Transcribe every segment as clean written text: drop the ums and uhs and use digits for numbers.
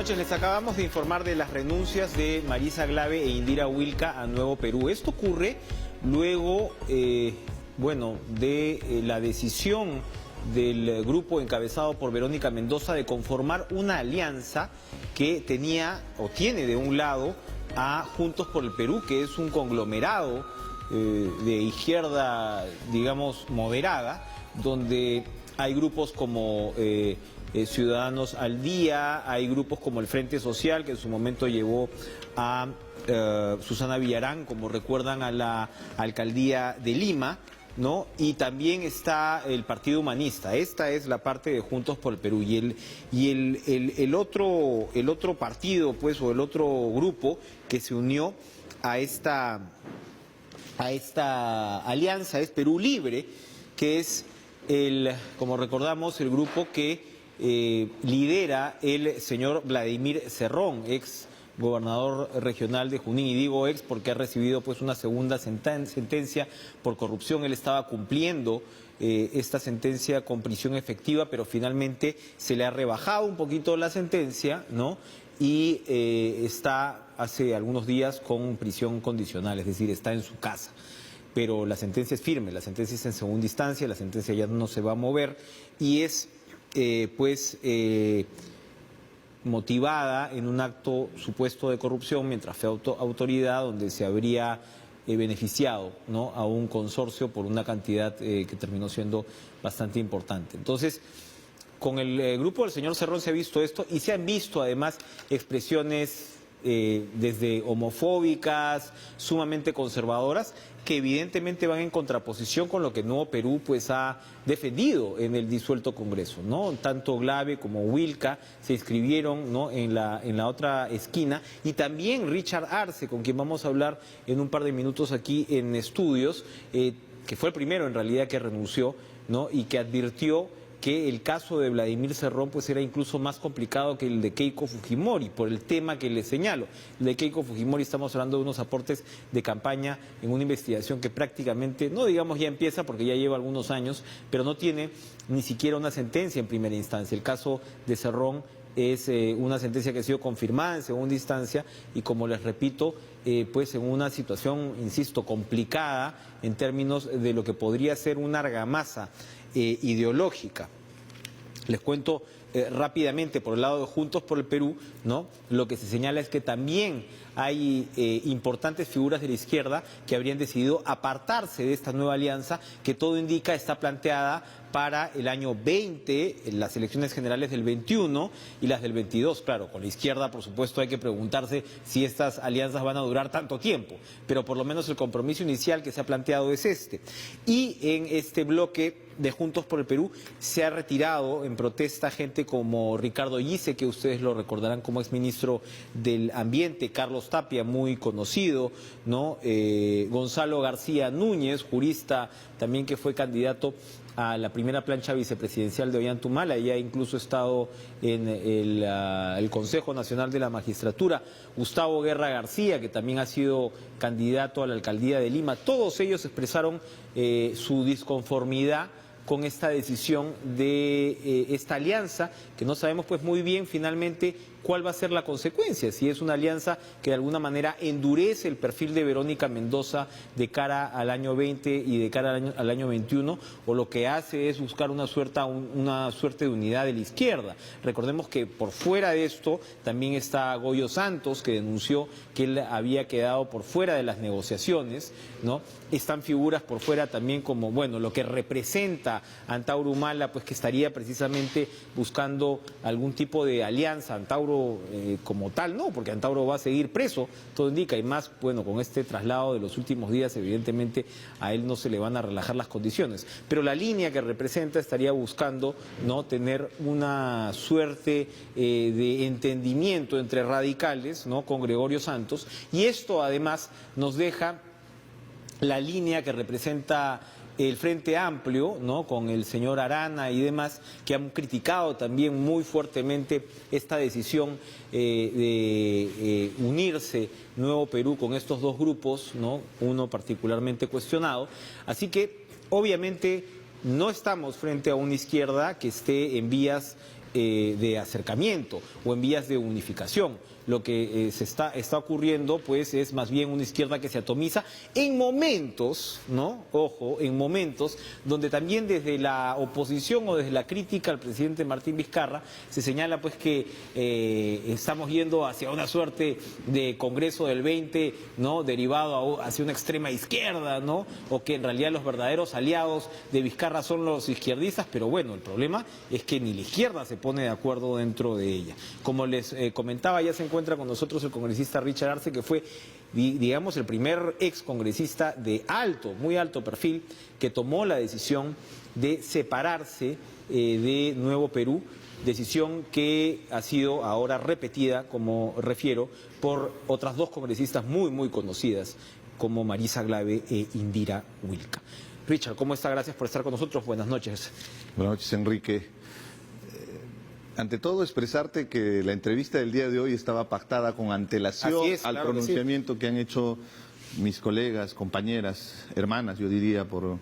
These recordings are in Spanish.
noches, les acabamos de informar de las renuncias de Marisa Glave e Indira Wilca a Nuevo Perú. Esto ocurre luego, de la decisión del grupo encabezado por Verónica Mendoza de conformar una alianza que tenía o tiene de un lado a Juntos por el Perú, que es un conglomerado de izquierda, digamos, moderada, donde hay grupos como Ciudadanos al Día, hay grupos como el Frente Social, que en su momento llevó a Susana Villarán, como recuerdan, a la alcaldía de Lima, ¿no? Y también está el Partido Humanista. Esta es la parte de Juntos por el Perú. Y el otro partido, pues, o el otro grupo que se unió a esta alianza es Perú Libre, que es como recordamos, el grupo que lidera el señor Vladimir Cerrón, ex gobernador regional de Junín, y digo ex porque ha recibido pues una segunda sentencia por corrupción. Él estaba cumpliendo esta sentencia con prisión efectiva, pero finalmente se le ha rebajado un poquito la sentencia, ¿no? Y está hace algunos días con prisión condicional, es decir, está en su casa. Pero la sentencia es firme, la sentencia es en segunda instancia, la sentencia ya no se va a mover y es motivada en un acto supuesto de corrupción mientras fue autoridad, donde se habría beneficiado, ¿no?, a un consorcio por una cantidad que terminó siendo bastante importante. Entonces, con el grupo del señor Cerrón se ha visto esto y se han visto además expresiones desde homofóbicas, sumamente conservadoras, que evidentemente van en contraposición con lo que Nuevo Perú pues ha defendido en el disuelto Congreso, ¿no? Tanto Glave como Wilca se inscribieron, ¿no?, en la otra esquina, y también Richard Arce, con quien vamos a hablar en un par de minutos aquí en estudios, que fue el primero en realidad que renunció, ¿no?, y que advirtió que el caso de Vladimir Cerrón pues era incluso más complicado que el de Keiko Fujimori, por el tema que le señalo. El de Keiko Fujimori, estamos hablando de unos aportes de campaña en una investigación que prácticamente, no digamos ya empieza porque ya lleva algunos años, pero no tiene ni siquiera una sentencia en primera instancia. El caso de Cerrón es una sentencia que ha sido confirmada en segunda instancia y, como les repito, pues en una situación, insisto, complicada en términos de lo que podría ser una argamasa ideológica. Les cuento rápidamente por el lado de Juntos por el Perú, ¿no? Lo que se señala es que también hay importantes figuras de la izquierda que habrían decidido apartarse de esta nueva alianza, que todo indica está planteada para el año 20, las elecciones generales del 21 y las del 22. Claro, con la izquierda, por supuesto, hay que preguntarse si estas alianzas van a durar tanto tiempo, pero por lo menos el compromiso inicial que se ha planteado es este. Y en este bloque de Juntos por el Perú se ha retirado en protesta gente como Ricardo Gise, que ustedes lo recordarán como exministro del Ambiente, Carlos Tapia, muy conocido, ¿no? Gonzalo García Núñez, jurista también, que fue candidato a la primera plancha vicepresidencial de Ollantumala, y ha incluso estado en el Consejo Nacional de la Magistratura. Gustavo Guerra García, que también ha sido candidato a la alcaldía de Lima. Todos ellos expresaron su disconformidad con esta decisión de esta alianza, que no sabemos pues muy bien finalmente cuál va a ser la consecuencia, si es una alianza que de alguna manera endurece el perfil de Verónica Mendoza de cara al año 20 y de cara al año 21, o lo que hace es buscar una suerte de unidad de la izquierda. Recordemos que por fuera de esto también está Goyo Santos, que denunció que él había quedado por fuera de las negociaciones, ¿no? Están figuras por fuera también como, bueno, lo que representa Antauro Humala, pues que estaría precisamente buscando algún tipo de alianza. Antauro como tal no, porque Antauro va a seguir preso, todo indica, y más, bueno, con este traslado de los últimos días, evidentemente a él no se le van a relajar las condiciones. Pero la línea que representa estaría buscando, ¿no?, tener una suerte de entendimiento entre radicales, ¿no?, con Gregorio Santos, y esto además nos deja la línea que representa el Frente Amplio, ¿no?, con el señor Arana y demás, que han criticado también muy fuertemente esta decisión de unirse Nuevo Perú con estos dos grupos, ¿no?, uno particularmente cuestionado. Así que, obviamente, no estamos frente a una izquierda que esté en vías de acercamiento o en vías de unificación. Lo que está ocurriendo, pues, es más bien una izquierda que se atomiza en momentos, ¿no? Ojo, en momentos donde también desde la oposición o desde la crítica al presidente Martín Vizcarra se señala, pues, que estamos yendo hacia una suerte de Congreso del 20, ¿no? Derivado hacia una extrema izquierda, ¿no? O que en realidad los verdaderos aliados de Vizcarra son los izquierdistas, pero bueno, el problema es que ni la izquierda se pone de acuerdo dentro de ella. Como les comentaba, ya se encuentra con nosotros el congresista Richard Arce, que fue, digamos, el primer ex congresista de muy alto perfil, que tomó la decisión de separarse de Nuevo Perú, decisión que ha sido ahora repetida, como refiero, por otras dos congresistas muy conocidas, como Marisa Glave e Indira Wilca. Richard, ¿cómo está? Gracias por estar con nosotros. Buenas noches. Buenas noches, Enrique. Ante todo, expresarte que la entrevista del día de hoy estaba pactada con antelación al pronunciamiento que han hecho mis colegas, compañeras, hermanas, yo diría, por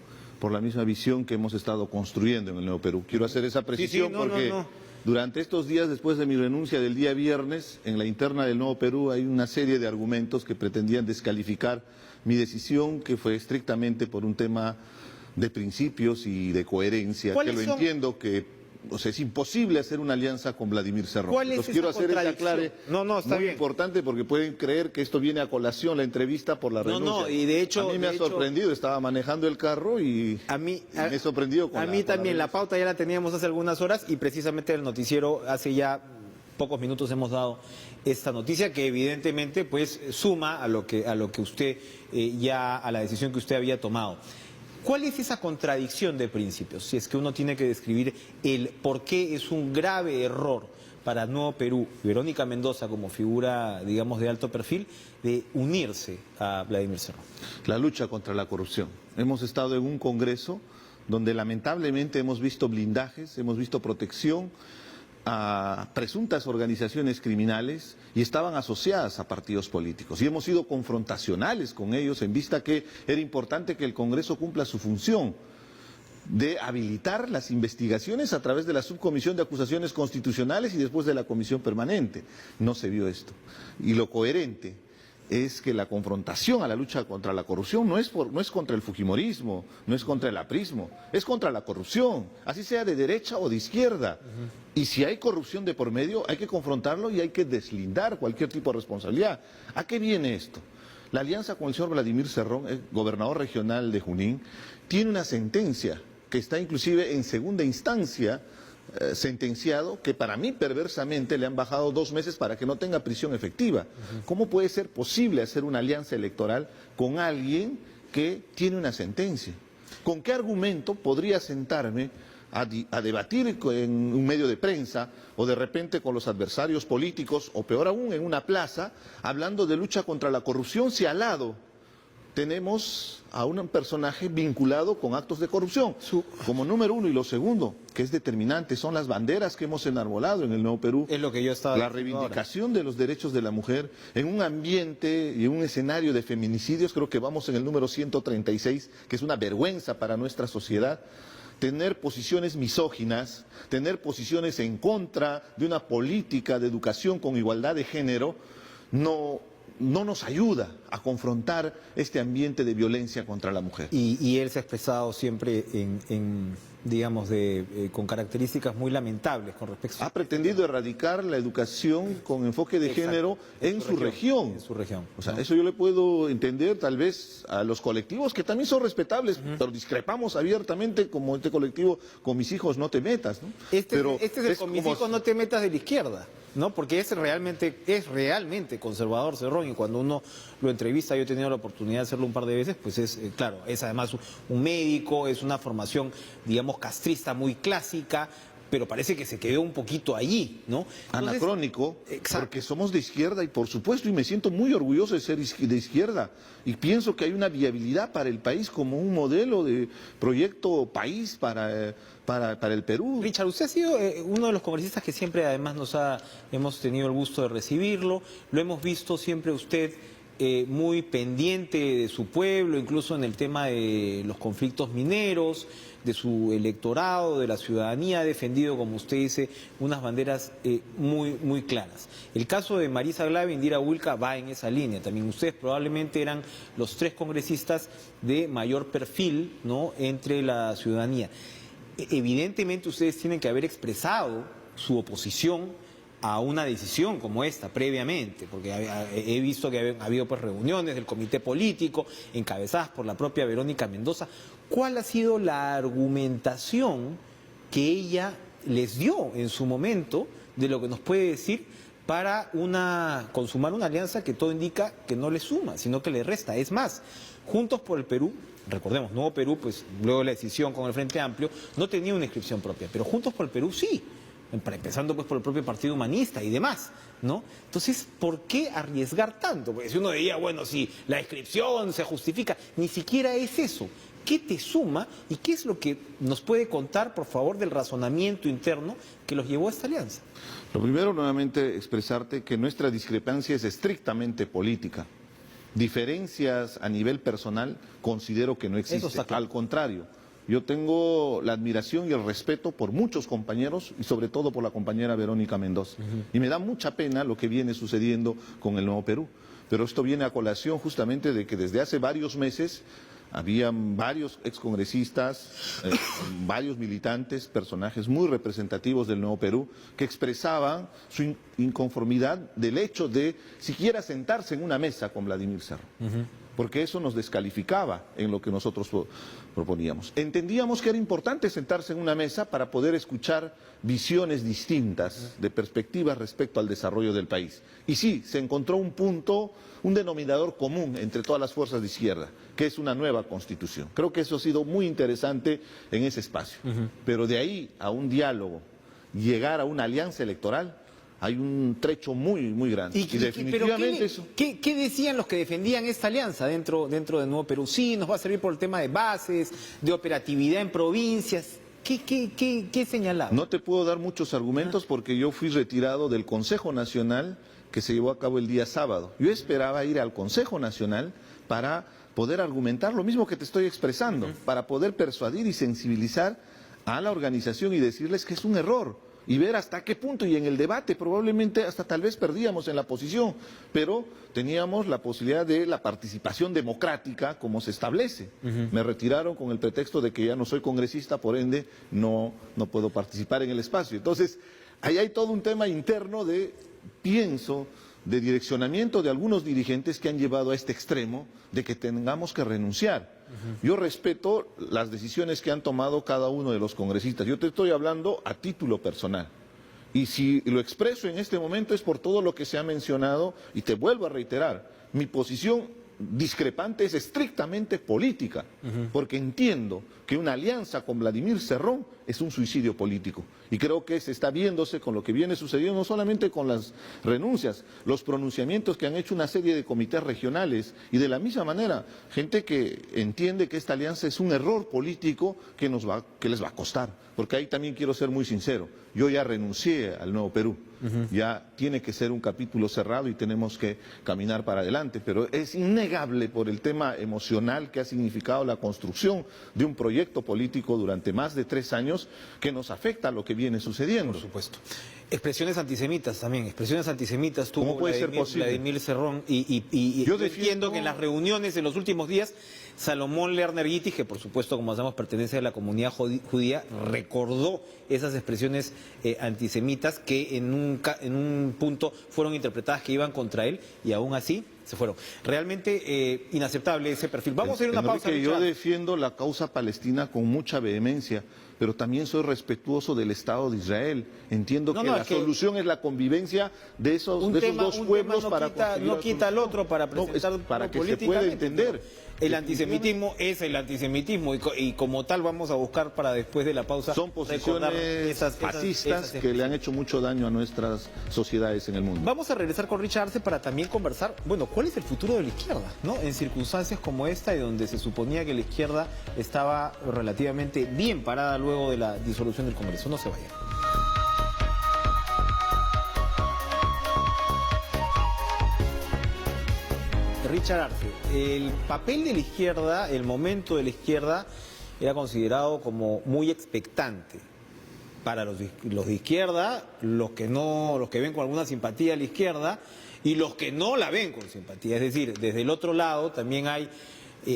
la misma visión que hemos estado construyendo en el Nuevo Perú. Quiero hacer esa precisión porque durante estos días, después de mi renuncia del día viernes, en la interna del Nuevo Perú hay una serie de argumentos que pretendían descalificar mi decisión, que fue estrictamente por un tema de principios y de coherencia, que lo entiendo que... O sea, es imposible hacer una alianza con Vladimir Cerrón. Entonces, quiero hacer esta aclare está muy bien. Importante porque pueden creer que esto viene a colación, la entrevista por la renuncia. Y de hecho... A mí me ha sorprendido, estaba manejando el carro y me he sorprendido con A mí también, la pauta ya la teníamos hace algunas horas y precisamente el noticiero hace ya pocos minutos hemos dado esta noticia que evidentemente pues suma a lo que usted a la decisión que usted había tomado. ¿Cuál es esa contradicción de principios? Si es que uno tiene que describir el por qué es un grave error para Nuevo Perú, Verónica Mendoza como figura, digamos, de alto perfil, de unirse a Vladimir Cerrón. La lucha contra la corrupción. Hemos estado en un congreso donde lamentablemente hemos visto blindajes, hemos visto protección a presuntas organizaciones criminales y estaban asociadas a partidos políticos. Y hemos sido confrontacionales con ellos en vista que era importante que el Congreso cumpla su función de habilitar las investigaciones a través de la Subcomisión de Acusaciones Constitucionales y después de la Comisión Permanente. No se vio esto. Y lo coherente es que la confrontación a la lucha contra la corrupción no es contra el fujimorismo, no es contra el aprismo, es contra la corrupción, así sea de derecha o de izquierda. Y si hay corrupción de por medio, hay que confrontarlo y hay que deslindar cualquier tipo de responsabilidad. ¿A qué viene esto? La alianza con el señor Vladimir Cerrón, el gobernador regional de Junín, tiene una sentencia que está inclusive en segunda instancia, sentenciado, que para mí perversamente le han bajado 2 meses para que no tenga prisión efectiva. ¿Cómo puede ser posible hacer una alianza electoral con alguien que tiene una sentencia? ¿Con qué argumento podría sentarme a debatir en un medio de prensa o de repente con los adversarios políticos o peor aún en una plaza hablando de lucha contra la corrupción si al lado tenemos a un personaje vinculado con actos de corrupción, como número uno? Y lo segundo, que es determinante, son las banderas que hemos enarbolado en el Nuevo Perú. Es lo que yo estaba diciendo. La reivindicación de los derechos de la mujer en un ambiente y en un escenario de feminicidios. Creo que vamos en el número 136, que es una vergüenza para nuestra sociedad. Tener posiciones misóginas, tener posiciones en contra de una política de educación con igualdad de género, no nos ayuda a confrontar este ambiente de violencia contra la mujer. Y él se ha expresado siempre digamos, con características muy lamentables con respecto a... Ha pretendido erradicar la educación con enfoque de género en su región. En su región. O sea, eso yo le puedo entender tal vez a los colectivos que también son respetables, pero discrepamos abiertamente como este colectivo Con Mis Hijos No Te Metas, ¿no? Este es el Con Mis Hijos No Te Metas de la izquierda, ¿no? Porque es realmente conservador Cerrón, y cuando uno lo entrevista, yo he tenido la oportunidad de hacerlo un par de veces, pues claro, es además un médico, es una formación, digamos, castrista muy clásica, pero parece que se quedó un poquito allí, ¿no? Entonces, anacrónico, porque somos de izquierda y por supuesto, y me siento muy orgulloso de ser de izquierda, y pienso que hay una viabilidad para el país como un modelo de proyecto país para el Perú. Richard, usted ha sido uno de los congresistas que siempre además hemos tenido el gusto de recibirlo, lo hemos visto siempre usted muy pendiente de su pueblo, incluso en el tema de los conflictos mineros, de su electorado, de la ciudadanía, ha defendido, como usted dice, unas banderas muy claras. El caso de Marisa Glave, Indira Wilca, va en esa línea. También ustedes probablemente eran los 3 congresistas de mayor perfil, ¿no?, entre la ciudadanía. Evidentemente ustedes tienen que haber expresado su oposición a una decisión como esta previamente, porque he visto que ha habido pues reuniones del comité político encabezadas por la propia Verónica Mendoza. ¿Cuál ha sido la argumentación que ella les dio en su momento de lo que nos puede decir para consumar una alianza que todo indica que no le suma, sino que le resta? Es más, Juntos por el Perú, recordemos, Nuevo Perú, pues luego de la decisión con el Frente Amplio, no tenía una inscripción propia, pero Juntos por el Perú sí, empezando pues por el propio Partido Humanista y demás, ¿no? Entonces, ¿por qué arriesgar tanto? Porque si uno diría, bueno, si la inscripción se justifica, ni siquiera es eso. ¿Qué te suma y qué es lo que nos puede contar, por favor, del razonamiento interno que los llevó a esta alianza? Lo primero, nuevamente, expresarte que nuestra discrepancia es estrictamente política. Diferencias a nivel personal considero que no existen. Al contrario, yo tengo la admiración y el respeto por muchos compañeros y sobre todo por la compañera Verónica Mendoza. Y me da mucha pena lo que viene sucediendo con el Nuevo Perú. Pero esto viene a colación justamente de que desde hace varios meses habían varios excongresistas, varios militantes, personajes muy representativos del Nuevo Perú, que expresaban su inconformidad del hecho de siquiera sentarse en una mesa con Vladimir Cerrón. Porque eso nos descalificaba en lo que nosotros proponíamos. Entendíamos que era importante sentarse en una mesa para poder escuchar visiones distintas de perspectivas respecto al desarrollo del país. Y sí, se encontró un punto, un denominador común entre todas las fuerzas de izquierda, que es una nueva constitución. Creo que eso ha sido muy interesante en ese espacio. Pero de ahí a un diálogo, llegar a una alianza electoral, hay un trecho muy grande. Y definitivamente eso. ¿Qué decían los que defendían esta alianza dentro de Nuevo Perú? Sí, nos va a servir por el tema de bases, de operatividad en provincias. ¿Qué señalaban? No te puedo dar muchos argumentos porque yo fui retirado del Consejo Nacional que se llevó a cabo el día sábado. Yo esperaba ir al Consejo Nacional para poder argumentar lo mismo que te estoy expresando, para poder persuadir y sensibilizar a la organización y decirles que es un error. Y ver hasta qué punto, y en el debate probablemente hasta tal vez perdíamos en la posición, pero teníamos la posibilidad de la participación democrática como se establece. Me retiraron con el pretexto de que ya no soy congresista, por ende no puedo participar en el espacio. Entonces, ahí hay todo un tema interno de direccionamiento de algunos dirigentes que han llevado a este extremo de que tengamos que renunciar. Yo respeto las decisiones que han tomado cada uno de los congresistas. Yo te estoy hablando a título personal. Y si lo expreso en este momento es por todo lo que se ha mencionado y te vuelvo a reiterar, mi posición discrepante es estrictamente política, porque entiendo que una alianza con Vladimir Cerrón es un suicidio político. Y creo que se está viéndose con lo que viene sucediendo, no solamente con las renuncias, los pronunciamientos que han hecho una serie de comités regionales y de la misma manera, gente que entiende que esta alianza es un error político que les va a costar. Porque ahí también quiero ser muy sincero, yo ya renuncié al Nuevo Perú. Ya tiene que ser un capítulo cerrado y tenemos que caminar para adelante, pero es innegable por el tema emocional que ha significado la construcción de un proyecto político durante más de 3 años que nos afecta a lo que viene sucediendo. Por supuesto. Expresiones antisemitas también, expresiones antisemitas tuvo ¿Cómo puede ser posible? Vladimir Cerrón y yo entiendo que en las reuniones en los últimos días Salomón Lerner Guitis, que por supuesto como sabemos pertenece a la comunidad judía, recordó esas expresiones antisemitas que en un punto fueron interpretadas que iban contra él y aún así se fueron. Realmente inaceptable ese perfil. Vamos a ir a una pausa. Yo defiendo la causa palestina con mucha vehemencia, pero también soy respetuoso del Estado de Israel. Entiendo que la solución es la convivencia de esos dos pueblos para no quita al otro para presentar para que se pueda entender. El antisemitismo es el antisemitismo y como tal vamos a buscar para después de la pausa. Son posiciones fascistas que le han hecho mucho daño a nuestras sociedades en el mundo. Vamos a regresar con Richard Arce para también conversar, bueno, ¿cuál es el futuro de la izquierda? ¿No? En circunstancias como esta y donde se suponía que la izquierda estaba relativamente bien parada luego de la disolución del Congreso. No se vayan. Richard Arce, el papel de la izquierda, el momento de la izquierda era considerado como muy expectante para los de izquierda, los que ven con alguna simpatía a la izquierda y los que no la ven con simpatía. Es decir, desde el otro lado también hay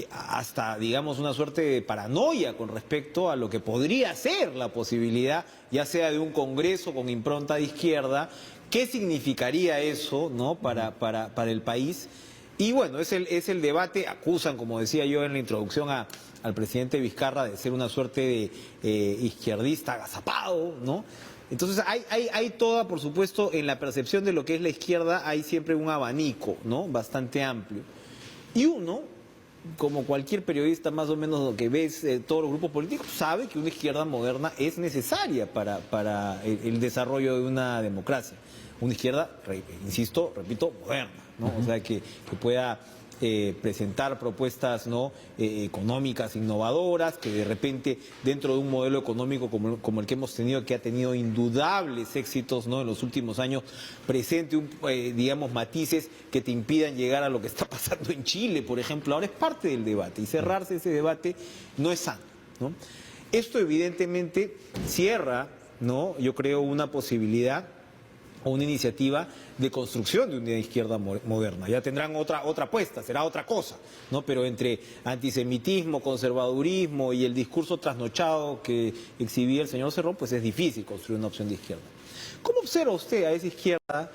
hasta, digamos, una suerte de paranoia con respecto a lo que podría ser la posibilidad, ya sea de un Congreso con impronta de izquierda. ¿Qué significaría eso, ¿no?, para el país? Y bueno, es el debate. Acusan, como decía yo en la introducción, al presidente Vizcarra de ser una suerte de izquierdista agazapado, ¿no? Entonces hay toda, por supuesto, en la percepción de lo que es la izquierda, hay siempre un abanico, ¿no?, bastante amplio. Y uno, como cualquier periodista más o menos lo que ves, todos los grupos políticos, sabe que una izquierda moderna es necesaria para el desarrollo de una democracia. Una izquierda, insisto, repito, moderna, ¿no? O sea, que pueda presentar propuestas, ¿no?, económicas innovadoras, que de repente dentro de un modelo económico como el que hemos tenido, que ha tenido indudables éxitos, ¿no?, en los últimos años, presente digamos, matices que te impidan llegar a lo que está pasando en Chile, por ejemplo. Ahora es parte del debate y cerrarse ese debate no es sano, ¿no? Esto evidentemente cierra, ¿no?, yo creo, una posibilidad o una iniciativa de construcción de una izquierda moderna. Ya tendrán otra apuesta, será otra cosa, ¿no? Pero entre antisemitismo, conservadurismo y el discurso trasnochado que exhibía el señor Cerrón, pues es difícil construir una opción de izquierda. ¿Cómo observa usted a esa izquierda?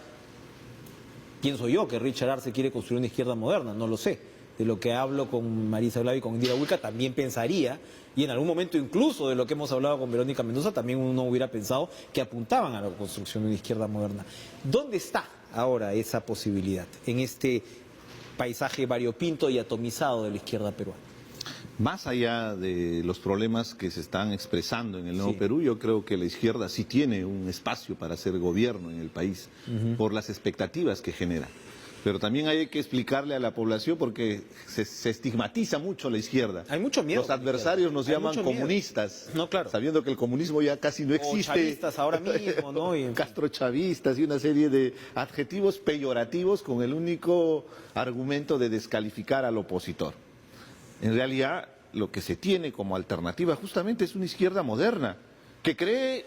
Pienso yo que Richard Arce quiere construir una izquierda moderna, no lo sé. De lo que hablo con Marisa Olave y con Indira Wilca, también pensaría, y en algún momento incluso de lo que hemos hablado con Verónica Mendoza, también uno hubiera pensado que apuntaban a la construcción de una izquierda moderna. ¿Dónde está ahora esa posibilidad en este paisaje variopinto y atomizado de la izquierda peruana? Más allá de los problemas que se están expresando en el Nuevo Perú, yo creo que la izquierda sí tiene un espacio para hacer gobierno en el país, por las expectativas que genera. Pero también hay que explicarle a la población, porque se estigmatiza mucho la izquierda. Hay mucho miedo. Los adversarios nos llaman comunistas, no, claro, sabiendo que el comunismo ya casi no existe. O chavistas ahora mismo, ¿no? Castrochavistas y una serie de adjetivos peyorativos con el único argumento de descalificar al opositor. En realidad, lo que se tiene como alternativa justamente es una izquierda moderna, que cree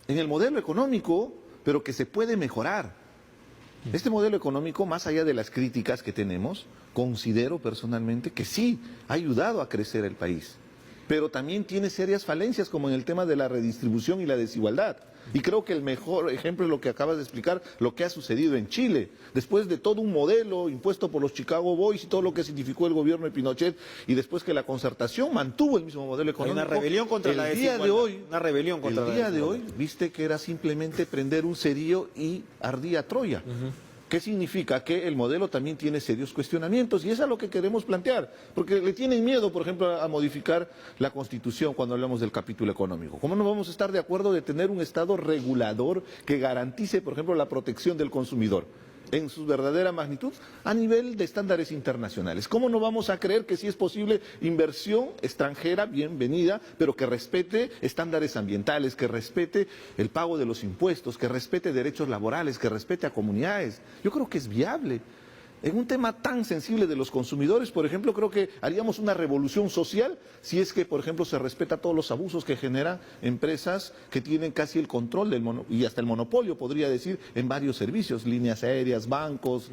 en el modelo económico, pero que se puede mejorar. Este modelo económico, más allá de las críticas que tenemos, considero personalmente que sí ha ayudado a crecer el país, pero también tiene serias falencias, como en el tema de la redistribución y la desigualdad. Y creo que el mejor ejemplo es lo que acabas de explicar, lo que ha sucedido en Chile. Después de todo un modelo impuesto por los Chicago Boys y todo lo que significó el gobierno de Pinochet, y después que la Concertación mantuvo el mismo modelo económico. Hay una rebelión contra la desigualdad. El día de hoy, viste que era simplemente prender un cerillo y ardía Troya. ¿Qué significa? Que el modelo también tiene serios cuestionamientos, y eso es lo que queremos plantear, porque le tienen miedo, por ejemplo, a modificar la Constitución cuando hablamos del capítulo económico. ¿Cómo no vamos a estar de acuerdo de tener un Estado regulador que garantice, por ejemplo, la protección del consumidor en su verdadera magnitud a nivel de estándares internacionales? ¿Cómo no vamos a creer que sí es posible inversión extranjera, bienvenida, pero que respete estándares ambientales, que respete el pago de los impuestos, que respete derechos laborales, que respete a comunidades? Yo creo que es viable. En un tema tan sensible de los consumidores, por ejemplo, creo que haríamos una revolución social si es que, por ejemplo, se respeta todos los abusos que generan empresas que tienen casi el control y hasta el monopolio, podría decir, en varios servicios, líneas aéreas, bancos,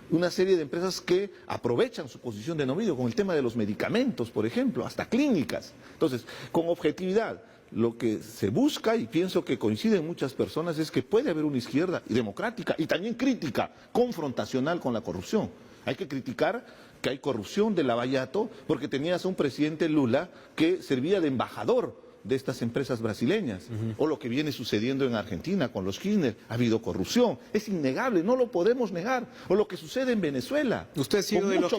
una serie de empresas que aprovechan su posición de dominio con el tema de los medicamentos, por ejemplo, hasta clínicas. Entonces, con objetividad, lo que se busca, y pienso que coinciden muchas personas, es que puede haber una izquierda democrática y también crítica, confrontacional con la corrupción. Hay que criticar que hay corrupción de Lavallato, porque tenías a un presidente Lula que servía de embajador de estas empresas brasileñas, o lo que viene sucediendo en Argentina con los Kirchner. Ha habido corrupción, es innegable, no lo podemos negar, o lo que sucede en Venezuela. Usted ha sido de los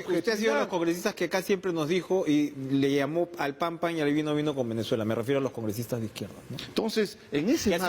congresistas que acá siempre nos dijo y le llamó al pan y al vino con Venezuela. Me refiero a los congresistas de izquierda, ¿no? Entonces, en ese marco,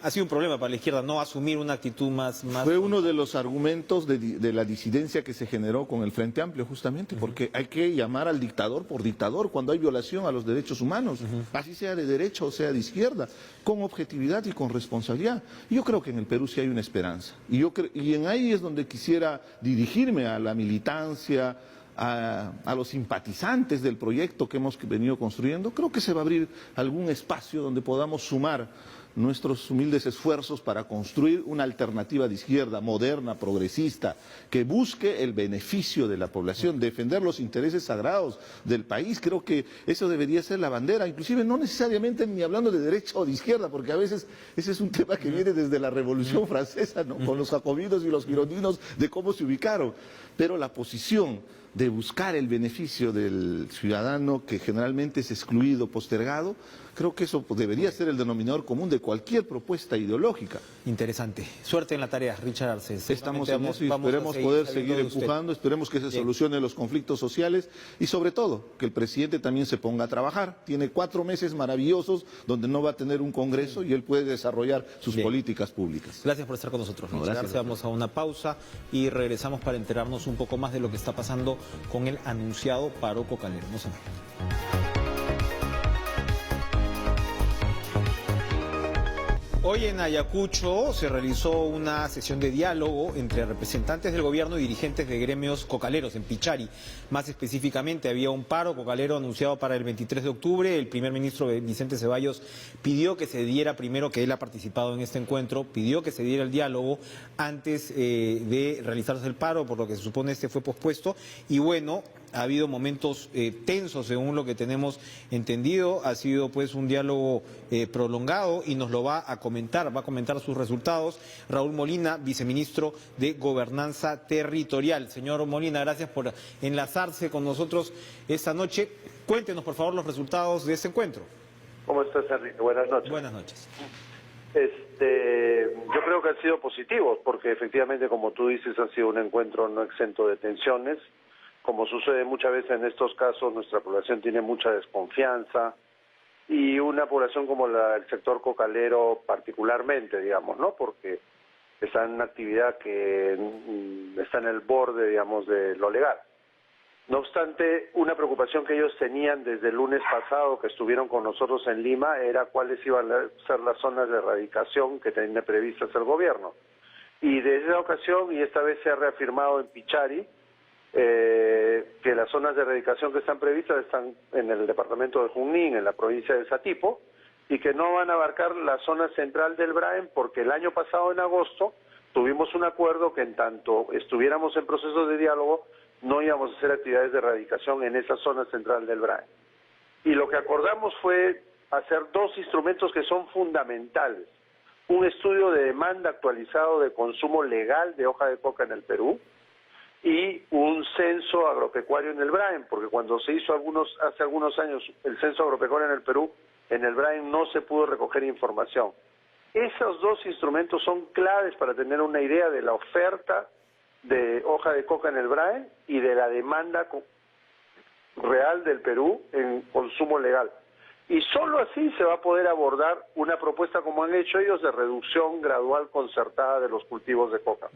ha sido un problema para la izquierda no asumir una actitud más... Fue uno de los argumentos de la disidencia que se generó con el Frente Amplio, justamente, porque hay que llamar al dictador por dictador cuando hay violación a los derechos humanos. Así así sea de derecha o sea de izquierda, con objetividad y con responsabilidad. Yo creo que en el Perú sí hay una esperanza. Y en ahí es donde quisiera dirigirme a la militancia, a los simpatizantes del proyecto que hemos venido construyendo. Creo que se va a abrir algún espacio donde podamos sumar nuestros humildes esfuerzos para construir una alternativa de izquierda moderna, progresista, que busque el beneficio de la población, defender los intereses sagrados del país. Creo que eso debería ser la bandera, inclusive no necesariamente ni hablando de derecha o de izquierda, porque a veces ese es un tema que viene desde la Revolución Francesa, ¿no? Con los jacobinos y los girondinos, de cómo se ubicaron. Pero la posición de buscar el beneficio del ciudadano que generalmente es excluido, postergado, creo que eso debería ser el denominador común de cualquier propuesta ideológica. Interesante. Suerte en la tarea, Richard Arce. Estamos en eso y esperemos poder seguir empujando, esperemos que se solucionen los conflictos sociales y sobre todo que el presidente también se ponga a trabajar. Tiene 4 meses maravillosos donde no va a tener un congreso y él puede desarrollar sus políticas públicas. Gracias por estar con nosotros, Richard. Gracias. Vamos a una pausa y regresamos para enterarnos un poco más de lo que está pasando con el anunciado paro cocalero. No se vayan. Hoy en Ayacucho se realizó una sesión de diálogo entre representantes del gobierno y dirigentes de gremios cocaleros en Pichari. Más específicamente, había un paro cocalero anunciado para el 23 de octubre. El primer ministro Vicente Ceballos pidió que se diera, primero que él ha participado en este encuentro, pidió que se diera el diálogo antes de realizarse el paro, por lo que se supone este fue pospuesto. Y bueno, ha habido momentos tensos, según lo que tenemos entendido. Ha sido pues un diálogo prolongado y nos lo va a comentar sus resultados Raúl Molina, viceministro de Gobernanza Territorial. Señor Molina, gracias por enlazarse con nosotros esta noche. Cuéntenos, por favor, los resultados de este encuentro. ¿Cómo estás, Enrique? Buenas noches. Buenas noches. Yo creo que han sido positivos, porque efectivamente, como tú dices, ha sido un encuentro no exento de tensiones. Como sucede muchas veces en estos casos, nuestra población tiene mucha desconfianza y una población como el sector cocalero particularmente, digamos, ¿no? Porque está en una actividad que está en el borde, digamos, de lo legal. No obstante, una preocupación que ellos tenían desde el lunes pasado que estuvieron con nosotros en Lima era cuáles iban a ser las zonas de erradicación que tenía previstas el gobierno. Y desde esa ocasión, y esta vez se ha reafirmado en Pichari, que las zonas de erradicación que están previstas están en el departamento de Junín, en la provincia de Satipo, y que no van a abarcar la zona central del Braen, porque el año pasado, en agosto, tuvimos un acuerdo que en tanto estuviéramos en proceso de diálogo, no íbamos a hacer actividades de erradicación en esa zona central del Braen. Y lo que acordamos fue hacer 2 instrumentos que son fundamentales. Un estudio de demanda actualizado de consumo legal de hoja de coca en el Perú, y un censo agropecuario en el Braen, porque cuando se hizo hace algunos años el censo agropecuario en el Perú, en el Braen no se pudo recoger información. Esos 2 instrumentos son claves para tener una idea de la oferta de hoja de coca en el Braen y de la demanda real del Perú en consumo legal. Y solo así se va a poder abordar una propuesta como han hecho ellos de reducción gradual concertada de los cultivos de coca.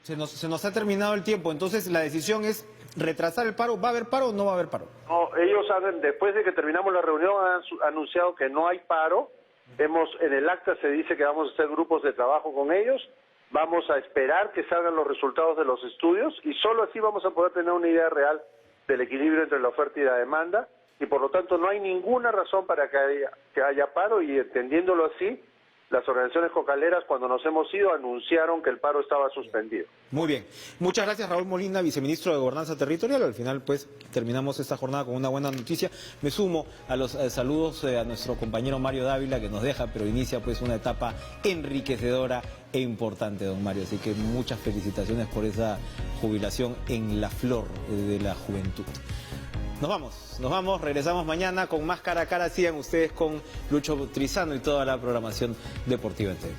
Se nos ha terminado el tiempo, entonces la decisión es retrasar el paro. ¿Va a haber paro o no va a haber paro? No, ellos después de que terminamos la reunión han anunciado que no hay paro. En el acta se dice que vamos a hacer grupos de trabajo con ellos, vamos a esperar que salgan los resultados de los estudios y solo así vamos a poder tener una idea real del equilibrio entre la oferta y la demanda. Y por lo tanto no hay ninguna razón para que haya paro, y entendiéndolo así, las organizaciones cocaleras cuando nos hemos ido anunciaron que el paro estaba suspendido. Muy bien. Muchas gracias, Raúl Molina, viceministro de Gobernanza Territorial. Al final pues terminamos esta jornada con una buena noticia. Me sumo a los saludos a nuestro compañero Mario Dávila, que nos deja, pero inicia pues una etapa enriquecedora e importante, don Mario. Así que muchas felicitaciones por esa jubilación en la flor de la juventud. Nos vamos, regresamos mañana con más Cara a Cara. Sigan ustedes con Lucho Trizano y toda la programación deportiva en TV.